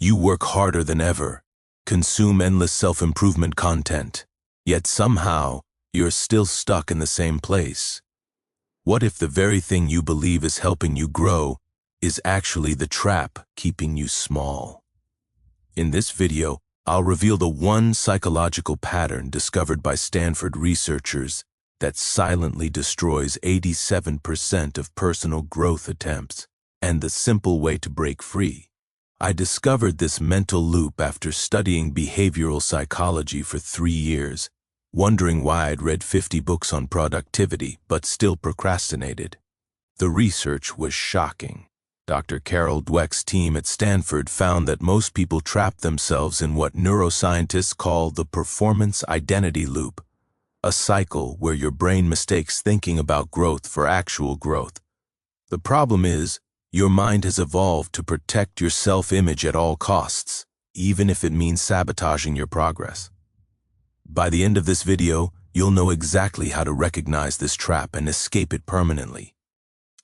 You work harder than ever, consume endless self-improvement content, yet somehow you're still stuck in the same place. What if the very thing you believe is helping you grow is actually the trap keeping you small? In this video, I'll reveal the one psychological pattern discovered by Stanford researchers that silently destroys 87% of personal growth attempts, and the simple way to break free. I discovered this mental loop after studying behavioral psychology for 3 years, wondering why I'd read 50 books on productivity but still procrastinated. The research was shocking. Dr. Carol Dweck's team at Stanford found that most people trap themselves in what neuroscientists call the performance identity loop, a cycle where your brain mistakes thinking about growth for actual growth. The problem is, your mind has evolved to protect your self-image at all costs, even if it means sabotaging your progress. By the end of this video, you'll know exactly how to recognize this trap and escape it permanently.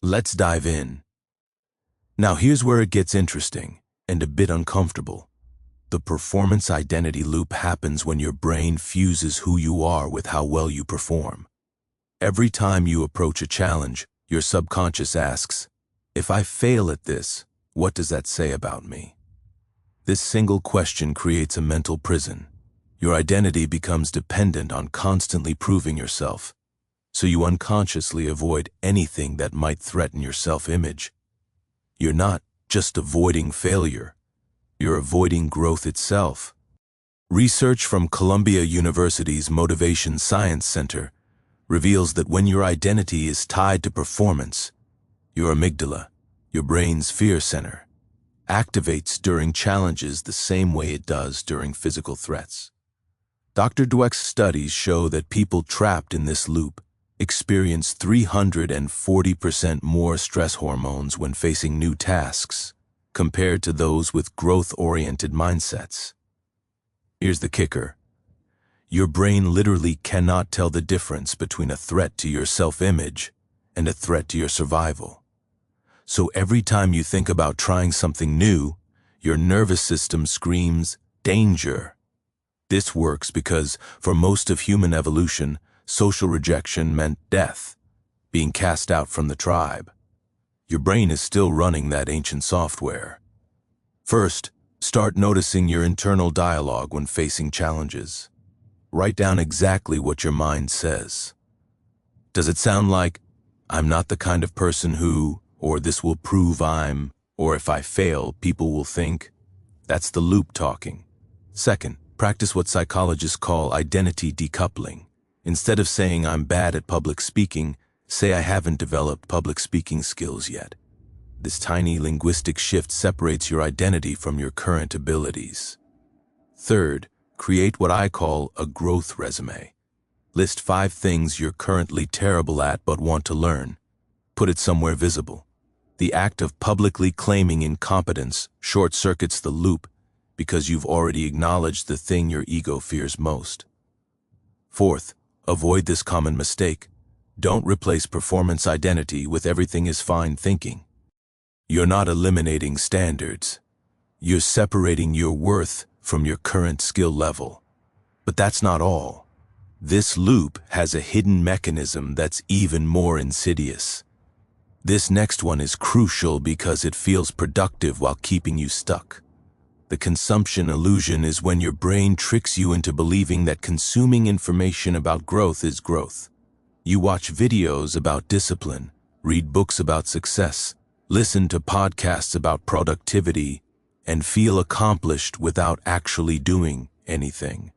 Let's dive in. Now here's where it gets interesting and a bit uncomfortable. The performance identity loop happens when your brain fuses who you are with how well you perform. Every time you approach a challenge, your subconscious asks, "If I fail at this, what does that say about me?" This single question creates a mental prison. Your identity becomes dependent on constantly proving yourself, so you unconsciously avoid anything that might threaten your self-image. You're not just avoiding failure, you're avoiding growth itself. Research from Columbia University's Motivation Science Center reveals that when your identity is tied to performance, your amygdala, your brain's fear center, activates during challenges the same way it does during physical threats. Dr. Dweck's studies show that people trapped in this loop experience 340% more stress hormones when facing new tasks compared to those with growth-oriented mindsets. Here's the kicker. Your brain literally cannot tell the difference between a threat to your self-image and a threat to your survival. So every time you think about trying something new, your nervous system screams, "Danger." This works because, for most of human evolution, social rejection meant death, being cast out from the tribe. Your brain is still running that ancient software. First, start noticing your internal dialogue when facing challenges. Write down exactly what your mind says. Does it sound like, "I'm not the kind of person who," or "this will prove I'm," or "if I fail, people will think"? That's the loop talking. Second, practice what psychologists call identity decoupling. Instead of saying "I'm bad at public speaking," say "I haven't developed public speaking skills yet." This tiny linguistic shift separates your identity from your current abilities. Third, create what I call a growth resume. List 5 things you're currently terrible at but want to learn. Put it somewhere visible. The act of publicly claiming incompetence short-circuits the loop because you've already acknowledged the thing your ego fears most. Fourth, avoid this common mistake. Don't replace performance identity with "everything is fine" thinking. You're not eliminating standards. You're separating your worth from your current skill level. But that's not all. This loop has a hidden mechanism that's even more insidious. This next one is crucial because it feels productive while keeping you stuck. The consumption illusion is when your brain tricks you into believing that consuming information about growth is growth. You watch videos about discipline, read books about success, listen to podcasts about productivity, and feel accomplished without actually doing anything.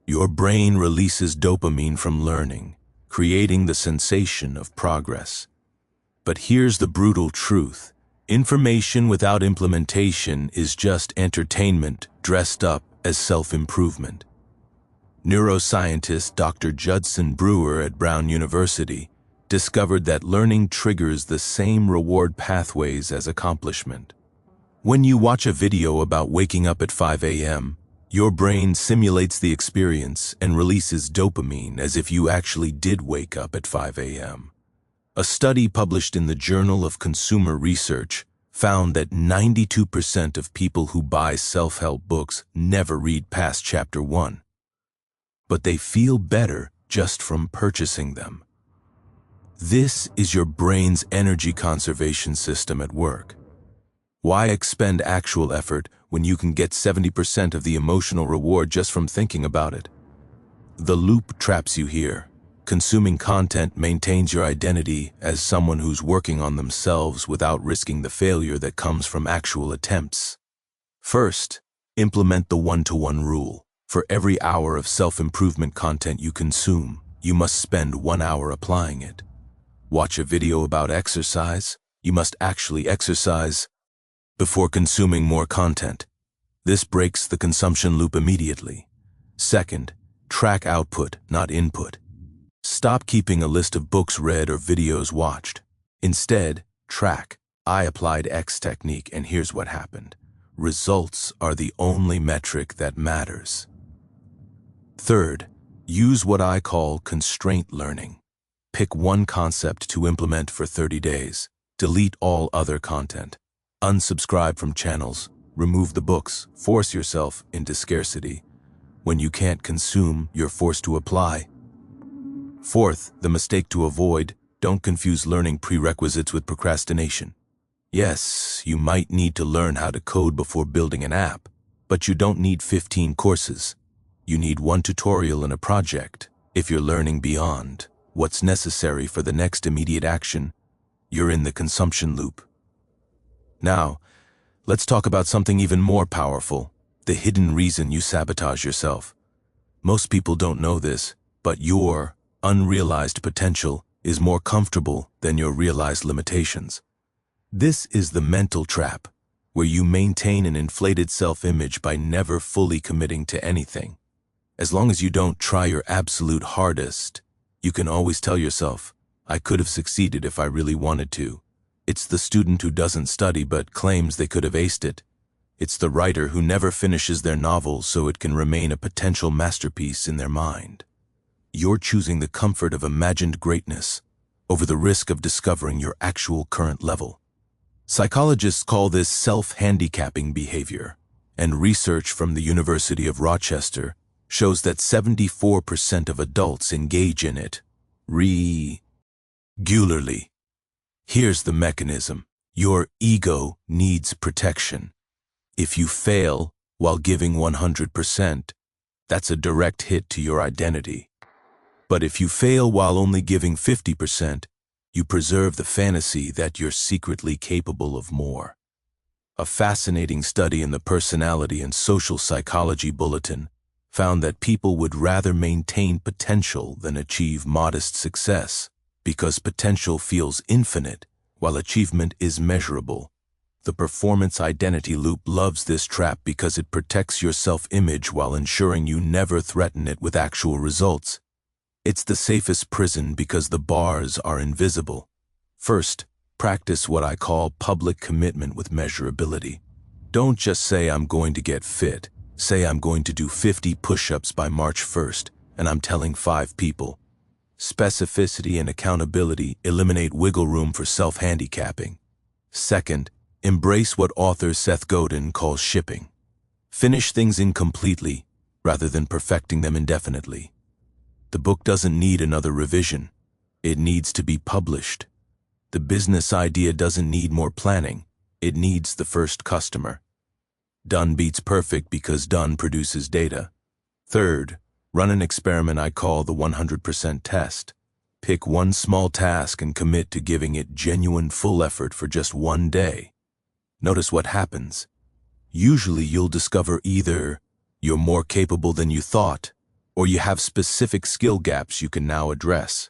Your brain releases dopamine from learning, creating the sensation of progress. But here's the brutal truth. Information without implementation is just entertainment dressed up as self-improvement. Neuroscientist Dr. Judson Brewer at Brown University discovered that learning triggers the same reward pathways as accomplishment. When you watch a video about waking up at 5 a.m., your brain simulates the experience and releases dopamine as if you actually did wake up at 5 a.m. A study published in the Journal of Consumer Research found that 92% of people who buy self-help books never read past chapter 1. But they feel better just from purchasing them. This is your brain's energy conservation system at work. Why expend actual effort when you can get 70% of the emotional reward just from thinking about it? The loop traps you here. Consuming content maintains your identity as someone who's working on themselves without risking the failure that comes from actual attempts. First, implement the 1-to-1 rule. For every hour of self-improvement content you consume, you must spend 1 hour applying it. Watch a video about exercise, you must actually exercise before consuming more content. This breaks the consumption loop immediately. Second, track output, not input. Stop keeping a list of books read or videos watched. Instead, track. I applied X technique and here's what happened. Results are the only metric that matters. Third, use what I call constraint learning. Pick one concept to implement for 30 days. Delete all other content. Unsubscribe from channels. Remove the books. Force yourself into scarcity. When you can't consume, you're forced to apply. Fourth, the mistake to avoid: don't confuse learning prerequisites with procrastination. Yes, you might need to learn how to code before building an app, but you don't need 15 courses. You need one tutorial in a project. If you're learning beyond what's necessary for the next immediate action, you're in the consumption loop. Now, let's talk about something even more powerful: the hidden reason you sabotage yourself. Most people don't know this, but your unrealized potential is more comfortable than your realized limitations. This is the mental trap, where you maintain an inflated self-image by never fully committing to anything. As long as you don't try your absolute hardest, you can always tell yourself, I could have succeeded if I really wanted to. It's the student who doesn't study but claims they could have aced it. It's the writer who never finishes their novel so it can remain a potential masterpiece in their mind. You're choosing the comfort of imagined greatness over the risk of discovering your actual current level. Psychologists call this self-handicapping behavior, and research from the University of Rochester shows that 74% of adults engage in it regularly. Here's the mechanism. Your ego needs protection. If you fail while giving 100%, that's a direct hit to your identity. But if you fail while only giving 50%, you preserve the fantasy that you're secretly capable of more. A fascinating study in the Personality and Social Psychology Bulletin found that people would rather maintain potential than achieve modest success, because potential feels infinite while achievement is measurable. The performance identity loop loves this trap because it protects your self-image while ensuring you never threaten it with actual results. It's the safest prison because the bars are invisible. First, practice what I call public commitment with measurability. Don't just say I'm going to get fit. Say I'm going to do 50 push-ups by March 1st, and I'm telling 5 people. Specificity and accountability eliminate wiggle room for self-handicapping. Second, embrace what author Seth Godin calls shipping. Finish things incompletely rather than perfecting them indefinitely. The book doesn't need another revision. It needs to be published. The business idea doesn't need more planning. It needs the first customer. Done beats perfect because done produces data. Third, run an experiment I call the 100% test. Pick one small task and commit to giving it genuine full effort for just 1 day. Notice what happens. Usually you'll discover either you're more capable than you thought, or you have specific skill gaps you can now address.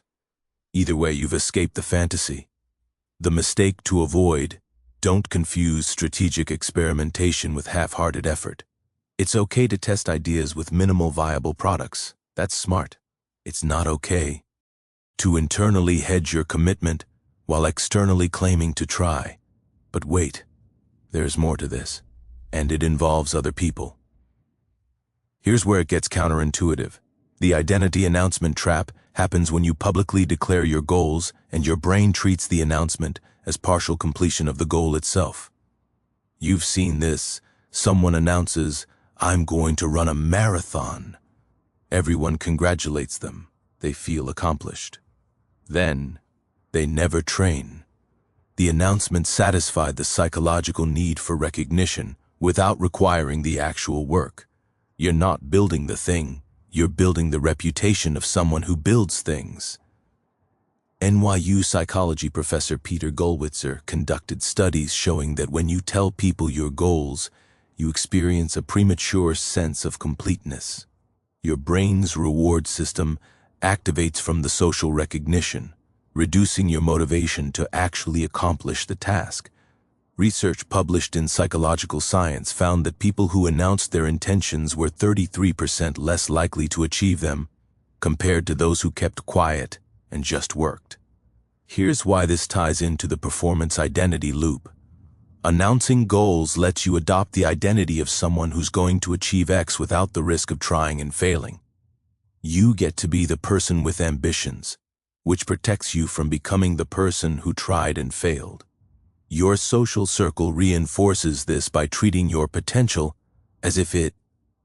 Either way, you've escaped the fantasy. The mistake to avoid: don't confuse strategic experimentation with half-hearted effort. It's okay to test ideas with minimal viable products. That's smart. It's not okay to internally hedge your commitment while externally claiming to try. But wait, there's more to this, and it involves other people. Here's where it gets counterintuitive. The identity announcement trap happens when you publicly declare your goals and your brain treats the announcement as partial completion of the goal itself. You've seen this. Someone announces, "I'm going to run a marathon." Everyone congratulates them. They feel accomplished. Then, they never train. The announcement satisfied the psychological need for recognition without requiring the actual work. You're not building the thing, you're building the reputation of someone who builds things. NYU psychology professor Peter Gollwitzer conducted studies showing that when you tell people your goals, you experience a premature sense of completeness. Your brain's reward system activates from the social recognition, reducing your motivation to actually accomplish the task. Research published in Psychological Science found that people who announced their intentions were 33% less likely to achieve them, compared to those who kept quiet and just worked. Here's why this ties into the performance identity loop. Announcing goals lets you adopt the identity of someone who's going to achieve X without the risk of trying and failing. You get to be the person with ambitions, which protects you from becoming the person who tried and failed. Your social circle reinforces this by treating your potential as if it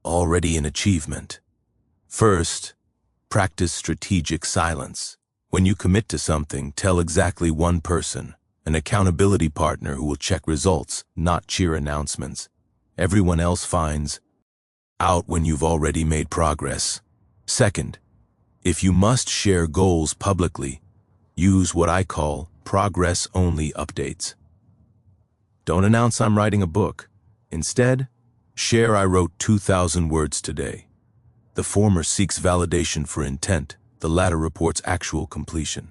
already an achievement. First, practice strategic silence. When you commit to something, tell exactly one person, an accountability partner who will check results, not cheer announcements. Everyone else finds out when you've already made progress. Second, if you must share goals publicly, use what I call progress-only updates. Don't announce I'm writing a book. Instead, share I wrote 2,000 words today. The former seeks validation for intent, the latter reports actual completion.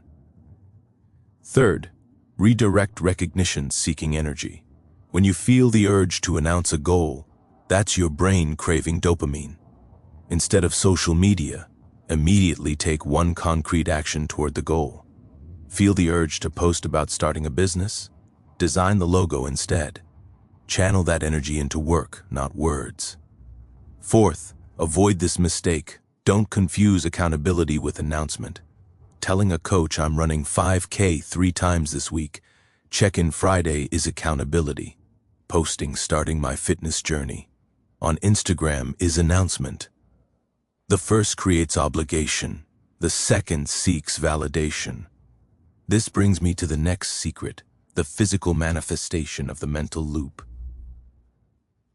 Third, redirect recognition-seeking energy. When you feel the urge to announce a goal, that's your brain craving dopamine. Instead of social media, immediately take one concrete action toward the goal. Feel the urge to post about starting a business? Design the logo instead. Channel that energy into work, not words. Fourth, avoid this mistake. Don't confuse accountability with announcement. Telling a coach I'm running 5K 3 times this week, check-in Friday is accountability. Posting starting my fitness journey on Instagram is announcement. The first creates obligation. The second seeks validation. This brings me to the next secret, the physical manifestation of the mental loop.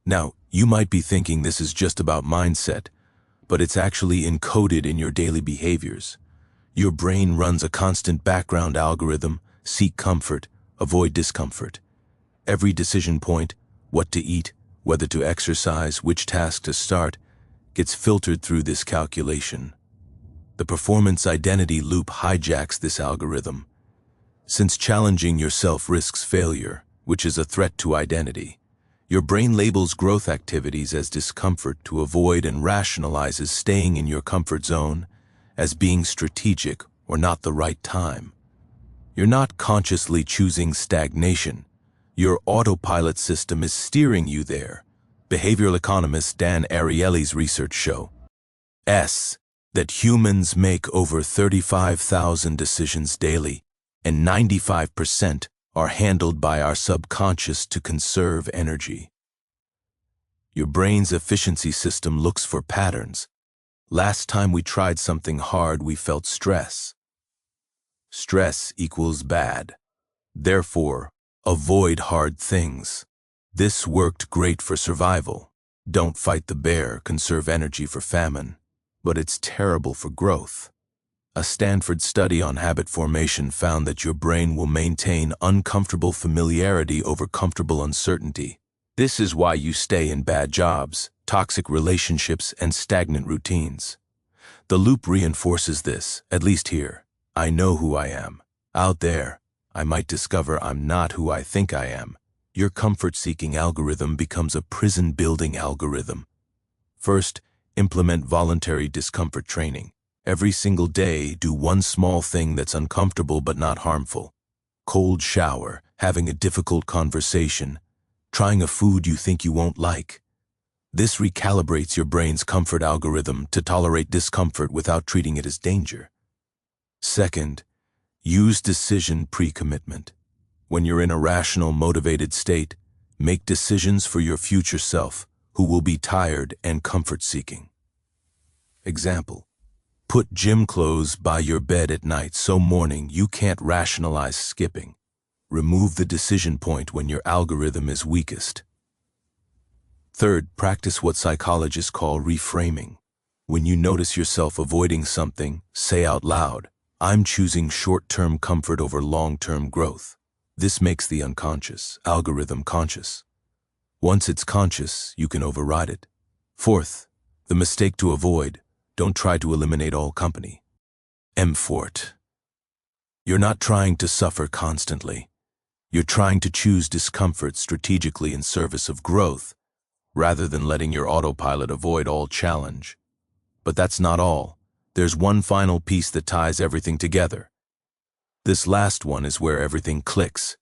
Now, you might be thinking this is just about mindset, but it's actually encoded in your daily behaviors. Your brain runs a constant background algorithm: seek comfort, avoid discomfort. Every decision point, what to eat, whether to exercise, which task to start, gets filtered through this calculation. The performance identity loop hijacks this algorithm. Since challenging yourself risks failure, which is a threat to identity, your brain labels growth activities as discomfort to avoid and rationalizes staying in your comfort zone as being strategic or not the right time. You're not consciously choosing stagnation. Your autopilot system is steering you there. Behavioral economist Dan Ariely's research shows that humans make over 35,000 decisions daily, and 95% are handled by our subconscious to conserve energy. Your brain's efficiency system looks for patterns. Last time we tried something hard, we felt stress. Stress equals bad. Therefore, avoid hard things. This worked great for survival. Don't fight the bear, conserve energy for famine. But it's terrible for growth. A Stanford study on habit formation found that your brain will maintain uncomfortable familiarity over comfortable uncertainty. This is why you stay in bad jobs, toxic relationships, and stagnant routines. The loop reinforces this, at least here. I know who I am. Out there, I might discover I'm not who I think I am. Your comfort-seeking algorithm becomes a prison-building algorithm. First, implement voluntary discomfort training. Every single day, do one small thing that's uncomfortable but not harmful. Cold shower, having a difficult conversation, trying a food you think you won't like. This recalibrates your brain's comfort algorithm to tolerate discomfort without treating it as danger. Second, use decision pre-commitment. When you're in a rational, motivated state, Make decisions for your future self, who will be tired and comfort-seeking. Example: put gym clothes by your bed at night so morning you can't rationalize skipping. Remove the decision point when your algorithm is weakest. Third, practice what psychologists call reframing. When you notice yourself avoiding something, say out loud, "I'm choosing short-term comfort over long-term growth." This makes the unconscious algorithm conscious. Once it's conscious, you can override it. Fourth, the mistake to avoid: don't try to eliminate all company. Fort. You're not trying to suffer constantly. You're trying to choose discomfort strategically in service of growth, rather than letting your autopilot avoid all challenge. But that's not all. There's one final piece that ties everything together. This last one is where everything clicks.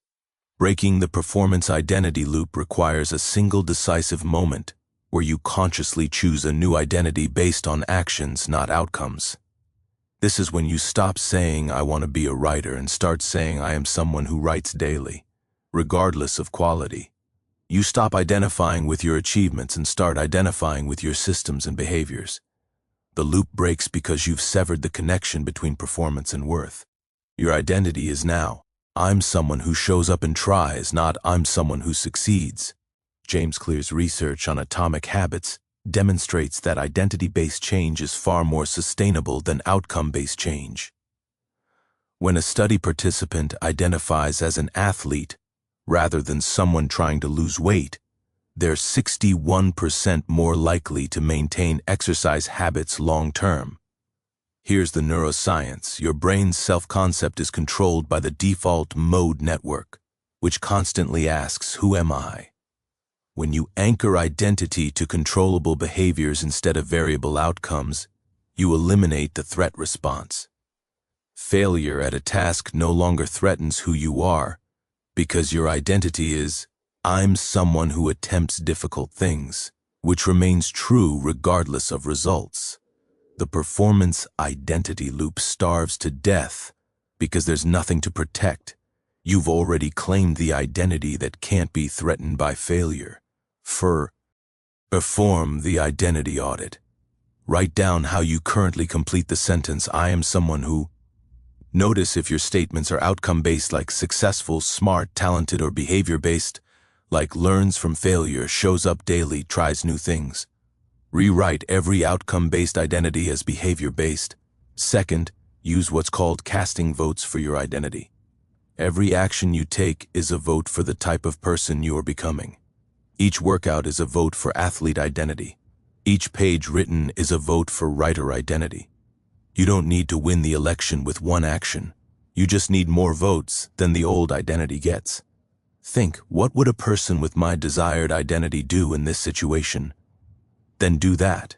Breaking the performance identity loop requires a single decisive moment where you consciously choose a new identity based on actions, not outcomes. This is when you stop saying, "I want to be a writer," and start saying, "I am someone who writes daily," regardless of quality. You stop identifying with your achievements and start identifying with your systems and behaviors. The loop breaks because you've severed the connection between performance and worth. Your identity is now, "I'm someone who shows up and tries," not "I'm someone who succeeds." James Clear's research on atomic habits demonstrates that identity-based change is far more sustainable than outcome-based change. When a study participant identifies as an athlete rather than someone trying to lose weight, they're 61% more likely to maintain exercise habits long-term. Here's the neuroscience. Your brain's self-concept is controlled by the default mode network, which constantly asks, "Who am I?" When you anchor identity to controllable behaviors instead of variable outcomes, you eliminate the threat response. Failure at a task no longer threatens who you are, because your identity is, "I'm someone who attempts difficult things," which remains true regardless of results. The performance identity loop starves to death because there's nothing to protect. You've already claimed the identity that can't be threatened by failure. Perform the identity audit. Write down how you currently complete the sentence, "I am someone who." Notice if your statements are outcome-based, like successful, smart, talented, or behavior-based, like learns from failure, shows up daily, tries new things. Rewrite every outcome-based identity as behavior-based. Second, use what's called casting votes for your identity. Every action you take is a vote for the type of person you are becoming. Each workout is a vote for athlete identity. Each page written is a vote for writer identity. You don't need to win the election with one action. You just need more votes than the old identity gets. Think, what would a person with my desired identity do in this situation? Then do that.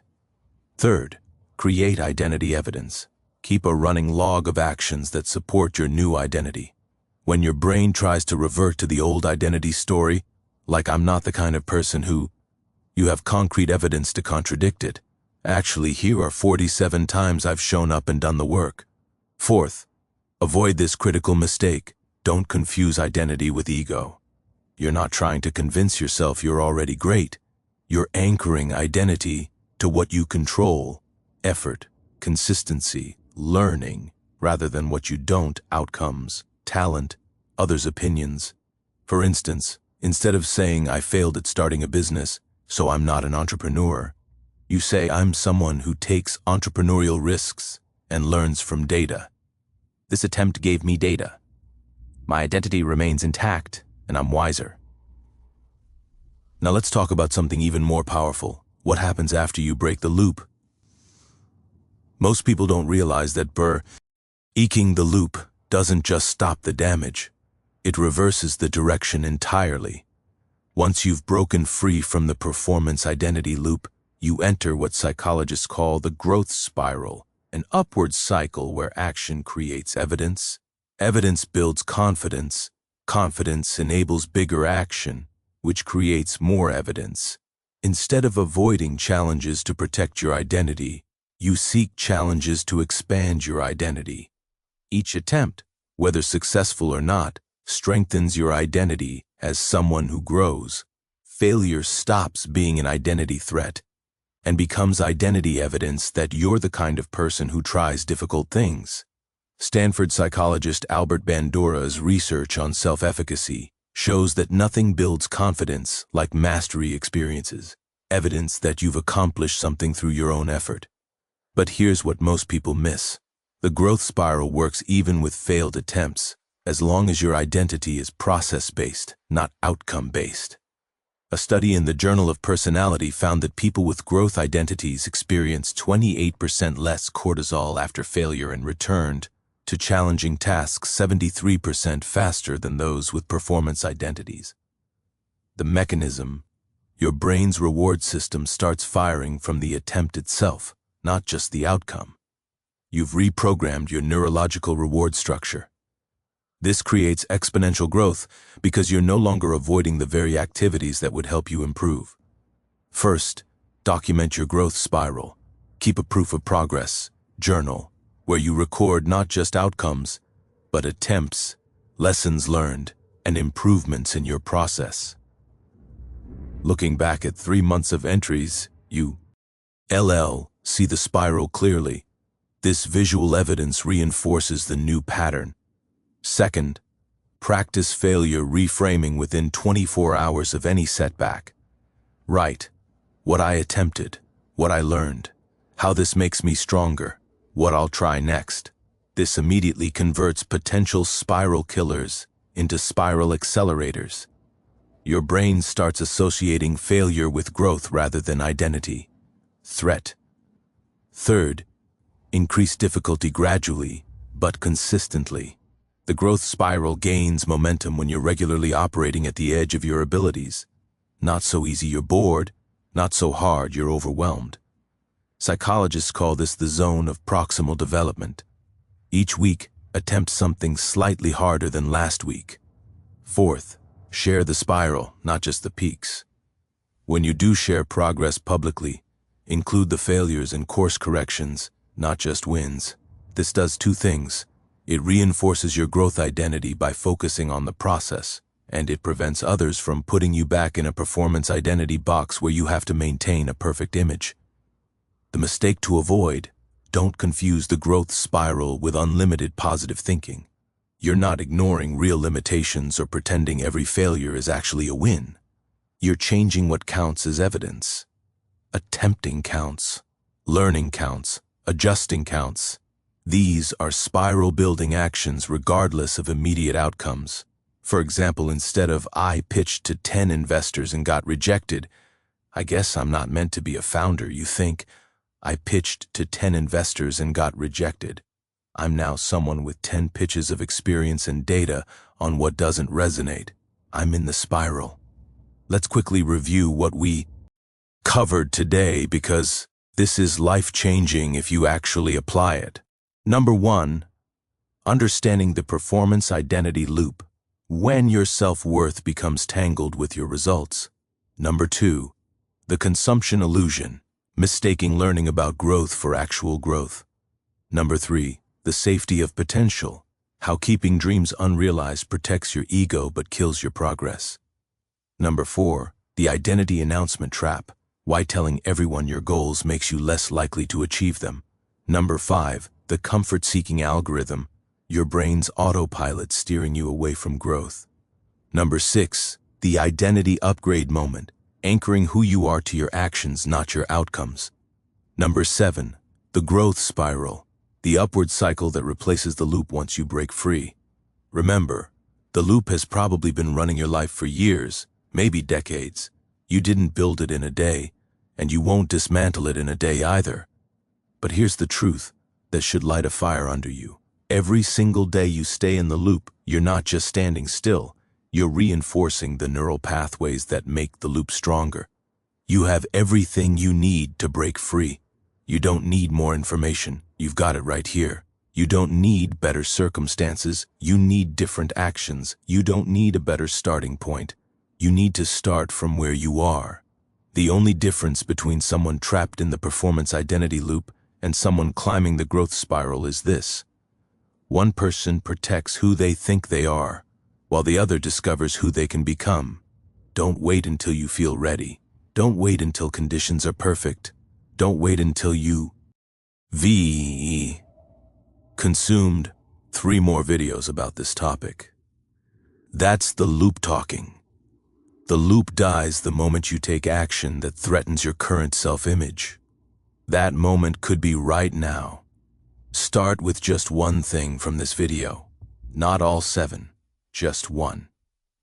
Third, create identity evidence. Keep a running log of actions that support your new identity. When your brain tries to revert to the old identity story, like "I'm not the kind of person who," you have concrete evidence to contradict it. Actually, here are 47 times I've shown up and done the work. Fourth, avoid this critical mistake. Don't confuse identity with ego. You're not trying to convince yourself you're already great. You're anchoring identity to what you control: effort, consistency, learning, rather than what you don't: outcomes, talent, others' opinions. For instance, instead of saying, "I failed at starting a business, so I'm not an entrepreneur," you say, "I'm someone who takes entrepreneurial risks and learns from data. This attempt gave me data. My identity remains intact, and I'm wiser." Now let's talk about something even more powerful. What happens after you break the loop? Most people don't realize that breaking the loop doesn't just stop the damage. It reverses the direction entirely. Once you've broken free from the performance identity loop, you enter what psychologists call the growth spiral, an upward cycle where action creates evidence. Evidence builds confidence. Confidence enables bigger action, which creates more evidence. Instead of avoiding challenges to protect your identity, you seek challenges to expand your identity. Each attempt, whether successful or not, strengthens your identity as someone who grows. failure stops being an identity threat and becomes identity evidence that you're the kind of person who tries difficult things. Stanford psychologist Albert Bandura's research on self-efficacy shows that nothing builds confidence like mastery experiences, evidence that you've accomplished something through your own effort. But here's what most people miss. The growth spiral works even with failed attempts, as long as your identity is process-based, not outcome-based. A study in the Journal of Personality found that people with growth identities experience 28% less cortisol after failure and returned to challenging tasks 73% faster than those with performance identities. The mechanism: your brain's reward system starts firing from the attempt itself, not just the outcome. You've reprogrammed your neurological reward structure. This creates exponential growth because you're no longer avoiding the very activities that would help you improve. First, document your growth spiral. Keep a proof of progress journal where you record not just outcomes, but attempts, lessons learned, and improvements in your process. Looking back at 3 months of entries, you see the spiral clearly. This visual evidence reinforces the new pattern. Second, practice failure reframing within 24 hours of any setback. Write what I attempted, what I learned, how this makes me stronger, what I'll try next. This immediately converts potential spiral killers into spiral accelerators. Your brain starts associating failure with growth rather than identity, threat. Third, increase difficulty gradually, but consistently. The growth spiral gains momentum when you're regularly operating at the edge of your abilities. Not so easy you're bored, not so hard you're overwhelmed. Psychologists call this the zone of proximal development. Each week, attempt something slightly harder than last week. Fourth, share the spiral, not just the peaks. When you do share progress publicly, include the failures and course corrections, not just wins. This does 2 things. It reinforces your growth identity by focusing on the process, and it prevents others from putting you back in a performance identity box where you have to maintain a perfect image. The mistake to avoid: don't confuse the growth spiral with unlimited positive thinking. You're not ignoring real limitations or pretending every failure is actually a win. You're changing what counts as evidence. Attempting counts. Learning counts. Adjusting counts. These are spiral-building actions regardless of immediate outcomes. For example, instead of "I pitched to 10 investors and got rejected," "I guess I'm not meant to be a founder," you think, "I pitched to 10 investors and got rejected. I'm now someone with 10 pitches of experience and data on what doesn't resonate. I'm in the spiral." Let's quickly review what we covered today because this is life-changing if you actually apply it. Number 1, understanding the performance identity loop, when your self-worth becomes tangled with your results. Number 2, the consumption illusion, mistaking learning about growth for actual growth. Number 3, the safety of potential, how keeping dreams unrealized protects your ego but kills your progress. Number 4, the identity announcement trap, why telling everyone your goals makes you less likely to achieve them. Number 5, the comfort-seeking algorithm, your brain's autopilot steering you away from growth. Number 6, the identity upgrade moment, anchoring who you are to your actions, not your outcomes. Number 7, the growth spiral, the upward cycle that replaces the loop once you break free. Remember, the loop has probably been running your life for years, maybe decades. You didn't build it in a day, and you won't dismantle it in a day either. But here's the truth that should light a fire under you. Every single day you stay in the loop, you're not just standing still, you're reinforcing the neural pathways that make the loop stronger. You have everything you need to break free. You don't need more information, you've got it right here. You don't need better circumstances, you need different actions. You don't need a better starting point. You need to start from where you are. The only difference between someone trapped in the performance identity loop and someone climbing the growth spiral is this: one person protects who they think they are, while the other discovers who they can become. Don't wait until you feel ready. Don't wait until conditions are perfect. Don't wait until you consumed 3 more videos about this topic. That's the loop talking. The loop dies the moment you take action that threatens your current self-image. That moment could be right now. Start with just one thing from this video. Not all 7, just one.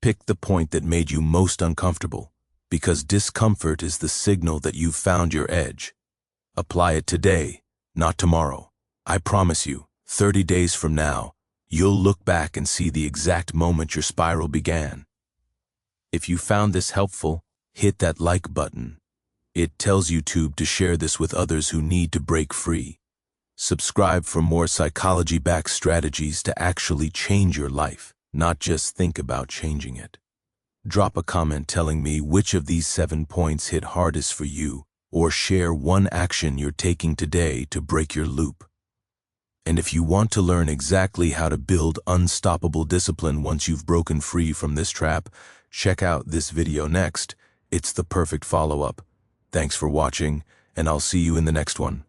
Pick the point that made you most uncomfortable, because discomfort is the signal that you've found your edge. Apply it today, not tomorrow. I promise you, 30 days from now, you'll look back and see the exact moment your spiral began. If you found this helpful, hit that like button. It tells YouTube to share this with others who need to break free. Subscribe for more psychology-backed strategies to actually change your life, not just think about changing it. Drop a comment telling me which of these 7 points hit hardest for you, or share one action you're taking today to break your loop. And if you want to learn exactly how to build unstoppable discipline once you've broken free from this trap, check out this video next. It's the perfect follow-up. Thanks for watching, and I'll see you in the next one.